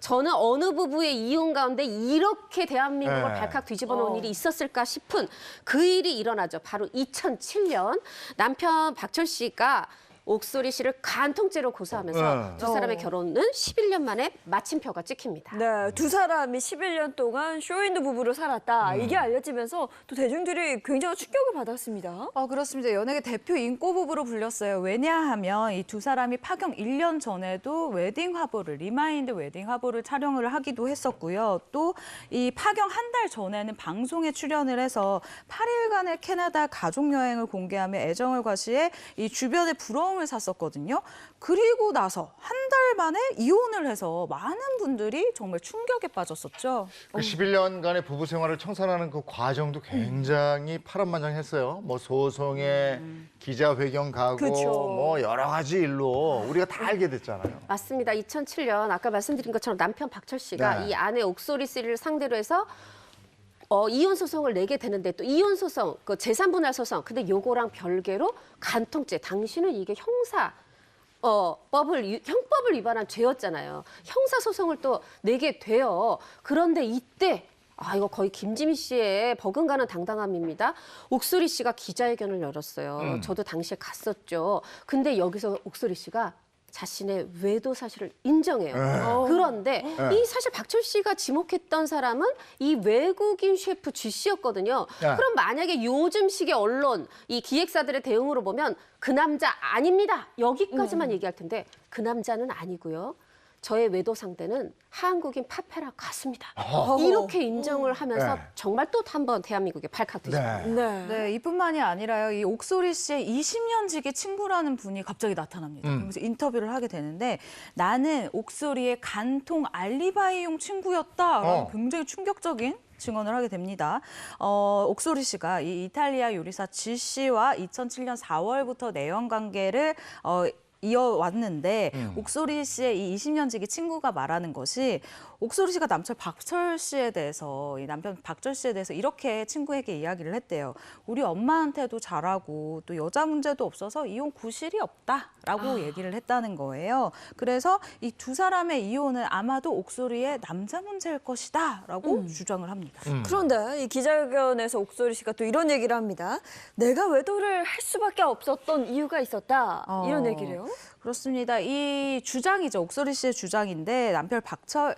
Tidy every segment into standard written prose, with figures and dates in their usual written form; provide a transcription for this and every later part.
저는 어느 부부의 이혼 가운데 이렇게 대한민국을 네. 발칵 뒤집어 놓은 일이 있었을까 싶은 그 일이 일어나죠. 바로 2007년 남편 박철 씨가 옥소리 씨를 간통죄로 고소하면서 두 사람의 결혼은 11년 만에 마침표가 찍힙니다. 네, 두 사람이 11년 동안 쇼윈도 부부로 살았다. 이게 알려지면서 또 대중들이 굉장히 충격을 받았습니다. 그렇습니다. 연예계 대표 인꼬 부부로 불렸어요. 왜냐하면 이 두 사람이 파경 1년 전에도 웨딩 화보를, 리마인드 웨딩 화보를 촬영을 하기도 했었고요. 또 이 파경 한 달 전에는 방송에 출연을 해서 8일간의 캐나다 가족여행을 공개하며 애정을 과시해 이 주변에 부러움을 샀었거든요. 그리고 나서 한 달 만에 이혼을 해서 많은 분들이 정말 충격에 빠졌었죠. 그 11년간의 부부 생활을 청산하는 그 과정도 굉장히 파란만장했어요. 뭐 소송에 기자회견 가고 그쵸. 뭐 여러 가지 일로 우리가 다 알게 됐잖아요. 맞습니다. 2007년 아까 말씀드린 것처럼 남편 박철 씨가 네. 이 아내 옥소리 씨를 상대로 해서 이혼 소송을 내게 되는데 또 이혼 소송, 그 재산 분할 소송, 근데 요거랑 별개로 간통죄, 당신은 이게 형법을 위반한 죄였잖아요. 형사 소송을 또 내게 돼요. 그런데 이때 이거 거의 김지미 씨의 버금가는 당당함입니다. 옥소리 씨가 기자회견을 열었어요. 저도 당시에 갔었죠. 근데 여기서 옥소리 씨가 자신의 외도 사실을 인정해요. 그런데 이 사실 박철 씨가 지목했던 사람은 이 외국인 셰프 G 씨였거든요. 네. 그럼 만약에 요즘식의 언론, 이 기획사들의 대응으로 보면 그 남자 아닙니다. 여기까지만 얘기할 텐데 그 남자는 아니고요. 저의 외도 상대는 한국인 파페라 가수입니다. 이렇게 인정을 하면서 네. 정말 또 한 번 대한민국에 발칵 뒤집어요. 네. 네, 이뿐만이 아니라요. 이 옥소리 씨의 20년 지기 친구라는 분이 갑자기 나타납니다. 그래서 인터뷰를 하게 되는데 나는 옥소리의 간통 알리바이용 친구였다라는 굉장히 충격적인 증언을 하게 됩니다. 옥소리 씨가 이 이탈리아 요리사 G 씨와 2007년 4월부터 내연 관계를 이어왔는데 옥소리 씨의 이 20년 지기 친구가 말하는 것이 옥소리 씨가 남편 박철 씨에 대해서 이렇게 친구에게 이야기를 했대요. 우리 엄마한테도 잘하고 또 여자 문제도 없어서 이혼 구실이 없다라고 얘기를 했다는 거예요. 그래서 이 두 사람의 이혼은 아마도 옥소리의 남자 문제일 것이다라고 주장을 합니다. 그런데 이 기자회견에서 옥소리 씨가 또 이런 얘기를 합니다. 내가 외도를 할 수밖에 없었던 이유가 있었다. 이런 얘기를 해요. 그렇습니다. 이 주장이죠. 옥소리 씨의 주장인데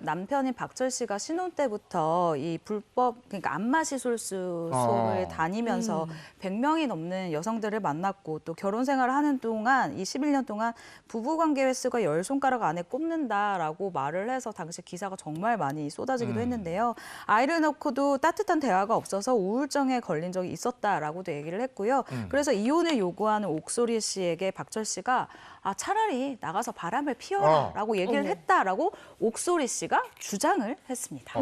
남편인 박철 씨가 신혼 때부터 이 불법 그러니까 안마 시술소를 다니면서 100명이 넘는 여성들을 만났고 또 결혼 생활을 하는 동안 이 11년 동안 부부관계 횟수가 10손가락 안에 꼽는다라고 말을 해서 당시 기사가 정말 많이 쏟아지기도 했는데요. 아이를 낳고도 따뜻한 대화가 없어서 우울증에 걸린 적이 있었다라고도 얘기를 했고요. 그래서 이혼을 요구하는 옥소리 씨에게 박철 씨가 차라리 나가서 바람을 피워라라고 얘기를 했다라고 옥소리 씨가 주장을 했습니다.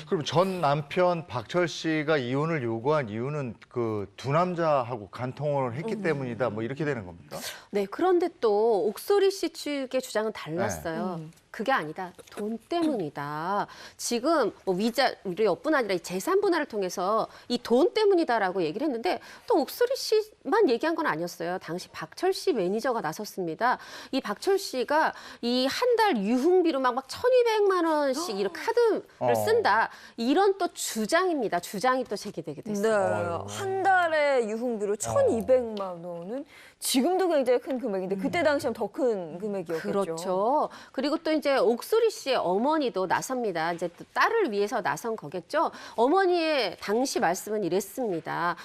그럼 전 남편 박철 씨가 이혼을 요구한 이유는 그 두 남자하고 간통을 했기 때문이다. 뭐 이렇게 되는 겁니까? 네, 그런데 또 옥소리 씨 측의 주장은 달랐어요. 그게 아니다. 돈 때문이다. 지금 뭐 위자료뿐 아니라 이 재산 분할을 통해서 이 돈 때문이다라고 얘기를 했는데 또 옥소리 씨만 얘기한 건 아니었어요. 당시 박철 씨 매니저가 나섰습니다. 이 박철 씨가 이 한 달 유흥비로 막 1,200만 원씩 이런 카드를 쓴다. 이런 또 주장입니다. 주장이 또 제기되게 네, 됐어요. 한 달에 유흥비로 1,200만 원은 지금도 굉장히 큰 금액인데 그때 당시엔 더 큰 금액이었겠죠. 그렇죠. 그리고 또 이제 옥소리 씨의 어머니도 나섭니다. 이제 또 딸을 위해서 나선 거겠죠. 어머니의 당시 말씀은 이랬습니다.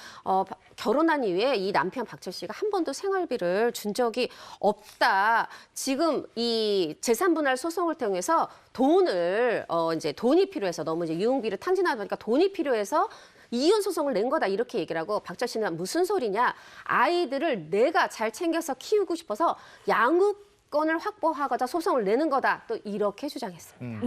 결혼한 이후에 이 남편 박철 씨가 한 번도 생활비를 준 적이 없다. 지금 이 재산분할 소송을 통해서 돈이 필요해서 너무 이제 유흥비를 탕진하다 보니까 돈이 필요해서 이혼 소송을 낸 거다 이렇게 얘기를 하고 박철 씨는 무슨 소리냐. 아이들을 내가 잘 챙겨서 키우고 싶어서 양육권을 확보하고자 소송을 내는 거다. 또 이렇게 주장했습니다.